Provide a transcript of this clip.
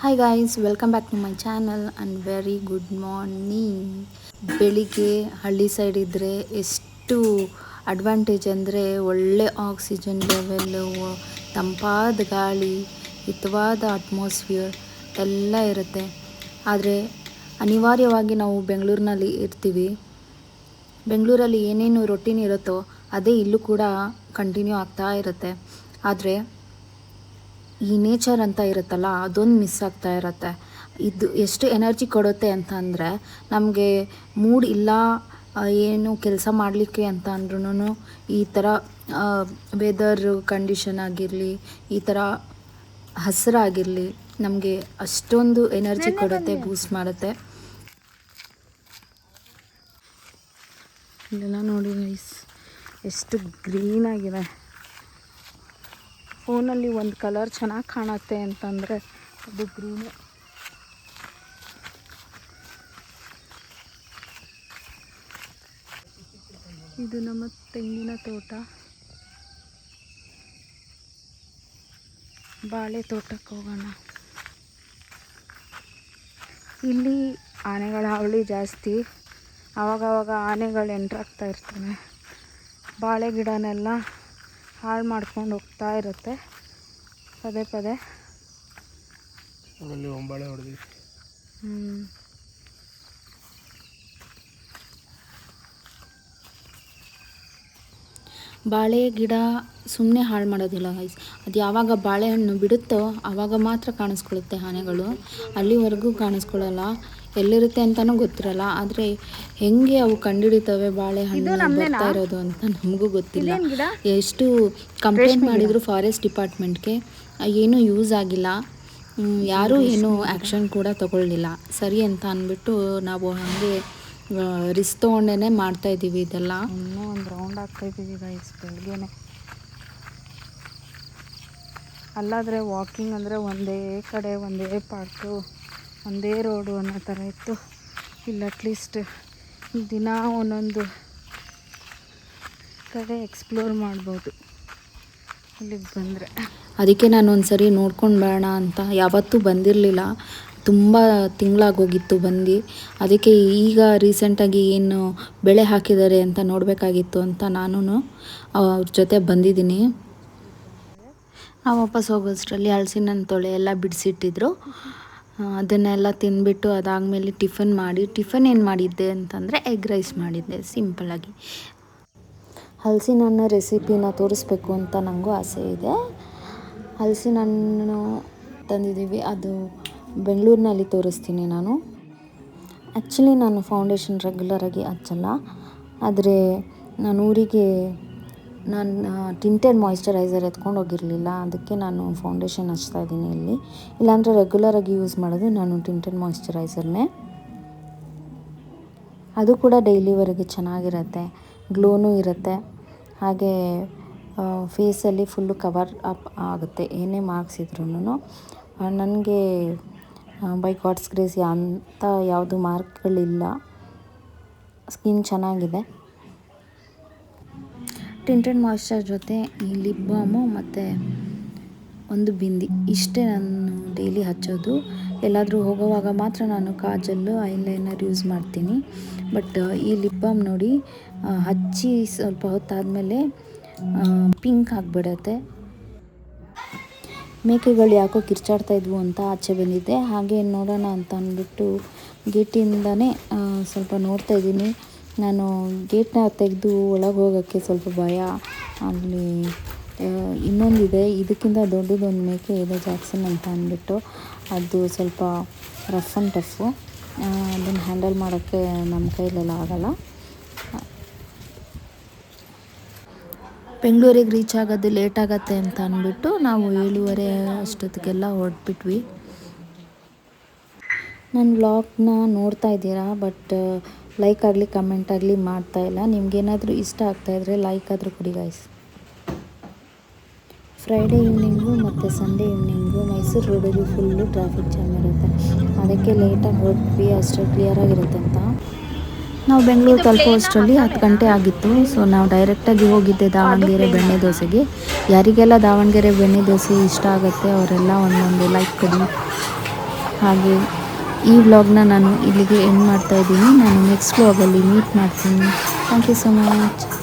Hi guys, welcome back to my channel and very good morning. ಬೆಳಿಗ್ಗೆ ಹಳ್ಳಿ side ಇದ್ದರೆ ಎಷ್ಟು ಅಡ್ವಾಂಟೇಜ್ ಅಂದರೆ ಒಳ್ಳೆ ಆಕ್ಸಿಜನ್ ಲೆವೆಲ್ಲು, ತಂಪಾದ ಗಾಳಿ, ಹಿತವಾದ ಅಟ್ಮಾಸ್ಫಿಯರ್ ಎಲ್ಲ ಇರುತ್ತೆ. ಆದರೆ ಅನಿವಾರ್ಯವಾಗಿ ನಾವು ಬೆಂಗಳೂರಿನಲ್ಲಿ ಇರ್ತೀವಿ. ಬೆಂಗಳೂರಲ್ಲಿ ಏನೇನು ರೊಟೀನ್ ಇರುತ್ತೋ ಅದೇ ಇಲ್ಲೂ ಕೂಡ ಕಂಟಿನ್ಯೂ ಆಗ್ತಾ ಇರುತ್ತೆ. ಆದರೆ ಈ ನೇಚರ್ ಅಂತ ಇರುತ್ತಲ್ಲ, ಅದೊಂದು ಮಿಸ್ ಆಗ್ತಾ ಇರುತ್ತೆ. ಇದು ಎಷ್ಟು ಎನರ್ಜಿ ಕೊಡುತ್ತೆ ಅಂತ ಅಂದರೆ, ನಮಗೆ ಮೂಡ್ ಇಲ್ಲ ಏನು ಕೆಲಸ ಮಾಡಲಿಕ್ಕೆ ಅಂತ ಅಂದ್ರೂ ಈ ಥರ ವೆದರ್ ಕಂಡೀಷನ್ ಆಗಿರಲಿ, ಈ ಥರ ಹಸಿರಾಗಿರಲಿ, ನಮಗೆ ಅಷ್ಟೊಂದು ಎನರ್ಜಿ ಕೊಡುತ್ತೆ, ಬೂಸ್ಟ್ ಮಾಡುತ್ತೆ. ಇಲ್ಲೆಲ್ಲ ನೋಡಿ ಗೈಸ್, ಎಷ್ಟು ಗ್ರೀನಾಗಿದೆ. ಫೋನಲ್ಲಿ ಒಂದು ಕಲರ್ ಚೆನ್ನಾಗಿ ಕಾಣುತ್ತೆ ಅಂತಂದರೆ ಅದು ಗ್ರೀನು. ಇದು ನಮ್ಮ ತೆಂಗಿನ ತೋಟ, ಬಾಳೆ ತೋಟಕ್ಕೆ ಹೋಗೋಣ. ಇಲ್ಲಿ ಆನೆಗಳ ಹಾವಳಿ ಜಾಸ್ತಿ. ಆವಾಗವಾಗ ಆನೆಗಳು ಎಂಟ್ರಾಗ್ತಾ ಇರ್ತವೆ. ಬಾಳೆ ಗಿಡನೆಲ್ಲ ಹಾಳು ಮಾಡ್ಕೊಂಡು ಹೋಗ್ತಾ ಇರುತ್ತೆ ಪದೇ ಪದೇ. ಬಾಳೆ ಗಿಡ ಸುಮ್ಮನೆ ಹಾಳು ಮಾಡೋದಿಲ್ಲ ಗೈಸ್. ಅದು ಯಾವಾಗ ಬಾಳೆಹಣ್ಣು ಬಿಡುತ್ತೋ ಆವಾಗ ಮಾತ್ರ ಕಾಣಿಸ್ಕೊಳ್ಳುತ್ತೆ ಆನೆಗಳು. ಅಲ್ಲಿವರೆಗೂ ಕಾಣಿಸ್ಕೊಳ್ಳಲ್ಲ, ಎಲ್ಲಿರುತ್ತೆ ಅಂತಲೂ ಗೊತ್ತಿರಲ್ಲ. ಆದರೆ ಹೆಂಗೆ ಅವು ಕಂಡುಹಿಡಿತವೆ ಬಾಳೆಹಣ್ಣು ಬರ್ತಾ ಇರೋದು ಅಂತ ನಮಗೂ ಗೊತ್ತಿಲ್ಲ. ಎಷ್ಟು ಕಂಪ್ಲೇಂಟ್ ಮಾಡಿದ್ರು ಫಾರೆಸ್ಟ್ ಡಿಪಾರ್ಟ್ಮೆಂಟ್ಗೆ, ಏನೂ ಯೂಸ್ ಆಗಿಲ್ಲ. ಯಾರೂ ಏನೂ ಆ್ಯಕ್ಷನ್ ಕೂಡ ತಗೊಳ್ಳಿಲ್ಲ. ಸರಿ ಅಂತ ಅಂದ್ಬಿಟ್ಟು ನಾವು ಹಾಗೆ ರಿಸ್ಕ್ ತೊಗೊಂಡೇ ಮಾಡ್ತಾಯಿದ್ದೀವಿ ಇದೆಲ್ಲ. ಇನ್ನೂ ಒಂದು ರೌಂಡ್ ಆಗ್ತಾಯಿದ್ದೀವಿ ಗೈಸ್ ಬೆಳಗ್ಗೆನೆ. ಅಲ್ಲಾದರೆ ವಾಕಿಂಗ್ ಅಂದರೆ ಒಂದೇ ಕಡೆ, ಒಂದೇ ಪಾರ್ಕು, ಒಂದೇ ರೋಡು ಅನ್ನೋ ಥರ ಇತ್ತು. ಇಲ್ಲ ಅಟ್ಲೀಸ್ಟ್ ದಿನ ಒಂದೊಂದು ಕಡೆ ಎಕ್ಸ್ಪ್ಲೋರ್ ಮಾಡ್ಬೋದು ಇಲ್ಲಿಗೆ ಬಂದರೆ. ಅದಕ್ಕೆ ನಾನು ಒಂದು ಸರಿ ನೋಡ್ಕೊಂಡು ಬರೋಣ ಅಂತ ಯಾವತ್ತೂ ಬಂದಿರಲಿಲ್ಲ. ತುಂಬ ತಿಂಗಳಾಗೋಗಿತ್ತು ಬಂದು. ಅದಕ್ಕೆ ಈಗ ರೀಸೆಂಟಾಗಿ ಏನು ಬೆಳೆ ಹಾಕಿದ್ದಾರೆ ಅಂತ ನೋಡಬೇಕಾಗಿತ್ತು ಅಂತ ನಾನು ಅವ್ರ ಜೊತೆ ಬಂದಿದ್ದೀನಿ. ನಾವು ವಾಪಸ್ ಹೋಗೋಷ್ಟರಲ್ಲಿ ಹಲಸಿನ ತೊಳೆ ಎಲ್ಲ ಬಿಡಿಸಿಟ್ಟಿದ್ರು. ಅದನ್ನೆಲ್ಲ ತಿಂದ್ಬಿಟ್ಟು ಅದಾದಮೇಲೆ ಟಿಫನ್ ಏನು ಮಾಡಿದ್ದೆ ಅಂತಂದರೆ ಎಗ್ ರೈಸ್ ಮಾಡಿದ್ದೆ ಸಿಂಪಲ್ಲಾಗಿ. ಹಲಸಿನ ಹಣ್ಣು ರೆಸಿಪಿನ ತೋರಿಸ್ಬೇಕು ಅಂತ ನನಗೂ ಆಸೆ ಇದೆ. ಹಲಸಿನ ಹಣ್ಣು ತಂದಿದ್ದೀವಿ, ಅದು ಬೆಂಗಳೂರಿನಲ್ಲಿ ತೋರಿಸ್ತೀನಿ ನಾನು. ಆ್ಯಕ್ಚುಲಿ ನಾನು ಫೌಂಡೇಶನ್ ರೆಗ್ಯುಲರಾಗಿ ಹಚ್ಚಲ್ಲ, ಆದರೆ ನಾನು ಊರಿಗೆ ಟಿಂಟೆಡ್ ಮಾಯಿಶ್ಚರೈಸರ್ ಎತ್ಕೊಂಡು ಹೋಗಿರಲಿಲ್ಲ. ಅದಕ್ಕೆ ನಾನು ಫೌಂಡೇಶನ್ ಹಚ್ತಾ ಇದ್ದೀನಿ ಇಲ್ಲಿ. ಇಲ್ಲಾಂದರೆ ರೆಗ್ಯುಲರಾಗಿ ಯೂಸ್ ಮಾಡೋದು ನಾನು ಟಿಂಟೆಡ್ ಮಾಯಿಶ್ಚರೈಸರ್ನೇ. ಅದು ಕೂಡ ಡೈಲಿವರೆಗೆ ಚೆನ್ನಾಗಿರುತ್ತೆ, ಗ್ಲೋನೂ ಇರುತ್ತೆ. ಹಾಗೆ ಫೇಸಲ್ಲಿ ಫುಲ್ಲು ಕವರ್ ಅಪ್ ಆಗುತ್ತೆ, ಏನೇ ಮಾರ್ಕ್ಸ್ ಇದ್ರೂ. ನನಗೆ ಬೈ ಗಾಡ್ಸ್ ಗ್ರೇಸ್ ಅಂತ ಯಾವುದು ಮಾರ್ಕ್ಗಳಿಲ್ಲ, ಸ್ಕಿನ್ ಚೆನ್ನಾಗಿದೆ. ಟಿಂಟೆಡ್ ಮಾಯಿಶ್ಚರ್ ಜೊತೆ ಈ ಲಿಪ್ ಬಾಮು ಮತ್ತು ಒಂದು ಬಿಂದಿ, ಇಷ್ಟೇ ನಾನು ಡೈಲಿ ಹಚ್ಚೋದು. ಎಲ್ಲಾದರೂ ಹೋಗೋವಾಗ ಮಾತ್ರ ನಾನು ಕಾಜಲ್ಲು, ಐಲೈನರ್ ಯೂಸ್ ಮಾಡ್ತೀನಿ. ಬಟ್ ಈ ಲಿಪ್ ಬಾಮ್ ನೋಡಿ, ಹಚ್ಚಿ ಸ್ವಲ್ಪ ಹೊತ್ತಾದಮೇಲೆ ಪಿಂಕ್ ಆಗಿಬಿಡತ್ತೆ. ಮೇಕೆಗಳು ಯಾಕೋ ಕಿರ್ಚಾಡ್ತಾಯಿದ್ವು ಅಂತ ಆಚೆ ಬಂದಿದ್ದೆ. ಹಾಗೆ ನೋಡೋಣ ಅಂತ ಅಂದ್ಬಿಟ್ಟು ಗೇಟಿಂದನೇ ಸ್ವಲ್ಪ ನೋಡ್ತಾಯಿದ್ದೀನಿ. ನಾನು ಗೇಟ್ನ ತೆಗೆದು ಒಳಗೆ ಹೋಗೋಕ್ಕೆ ಸ್ವಲ್ಪ ಭಯ. ಅಲ್ಲಿ ಇನ್ನೊಂದಿದೆ, ಇದಕ್ಕಿಂತ ದೊಡ್ಡದೊಂದು ಮೇಕೆ ಇದೆ, ಜಾಕ್ಸನ್ ಅಂತ ಅಂದ್ಬಿಟ್ಟು. ಅದು ಸ್ವಲ್ಪ ರಫ್ ಆ್ಯಂಡ್ ಟಫು, ಅದನ್ನು ಹ್ಯಾಂಡಲ್ ಮಾಡೋಕ್ಕೆ ನಮ್ಮ ಕೈಲೆಲ್ಲ ಆಗೋಲ್ಲ. ಬೆಂಗಳೂರಿಗೆ ರೀಚ್ ಆಗೋದು ಲೇಟ್ ಆಗುತ್ತೆ ಅಂತ ಅಂದ್ಬಿಟ್ಟು ನಾವು 7:30 ಅಷ್ಟೊತ್ತಿಗೆಲ್ಲ ಹೊರಟ್ಬಿಟ್ವಿ. ನನ್ನ ವ್ಲಾಗ್ನ ನೋಡ್ತಾ ಇದ್ದೀರಾ, ಬಟ್ ಲೈಕ್ ಆಗಲಿ ಕಮೆಂಟ್ ಆಗಲಿ ಮಾಡ್ತಾಯಿಲ್ಲ. ನಿಮ್ಗೇನಾದರೂ ಇಷ್ಟ ಆಗ್ತಾಯಿದ್ರೆ ಲೈಕ್ ಆದರೂ ಕೊಡಿ ಗೈಸ್. ಫ್ರೈಡೇ ಈವ್ನಿಂಗು ಮತ್ತು ಸಂಡೇ ಈವ್ನಿಂಗು ಮೈಸೂರು ರೋಡಲ್ಲಿ ಫುಲ್ಲು ಟ್ರಾಫಿಕ್ ಜಾಮ್ ಇರುತ್ತೆ. ಅದಕ್ಕೆ ಲೇಟಾಗಿ ಹೊರಟ್ವಿ, ಅಷ್ಟೇ ಕ್ಲಿಯರಾಗಿರುತ್ತೆ ಅಂತ. ನಾವು ಬೆಂಗಳೂರು ತಲುಪುವಷ್ಟರಲ್ಲಿ 10 ಗಂಟೆ ಆಗಿತ್ತು. ಸೊ ನಾವು ಡೈರೆಕ್ಟಾಗಿ ಹೋಗಿದ್ದೆ ದಾವಣಗೆರೆ ಬೆಣ್ಣೆ ದೋಸೆಗೆ. ಯಾರಿಗೆಲ್ಲ ದಾವಣಗೆರೆ ಬೆಣ್ಣೆ ದೋಸೆ ಇಷ್ಟ ಆಗುತ್ತೆ ಅವರೆಲ್ಲ ಒಂದೊಂದು ಲೈಕ್ ಕೊಡಿ. ಹಾಗೆ ಈ ವ್ಲಾಗ್ನ ನಾನು ಇಲ್ಲಿಗೆ ಎಂಡ್ ಮಾಡ್ತಾ ಇದ್ದೀನಿ. ನಾನು ನೆಕ್ಸ್ಟ್ ವ್ಲಾಗಲ್ಲಿ ಮೀಟ್ ಮಾಡ್ತೀನಿ. Thank you so much.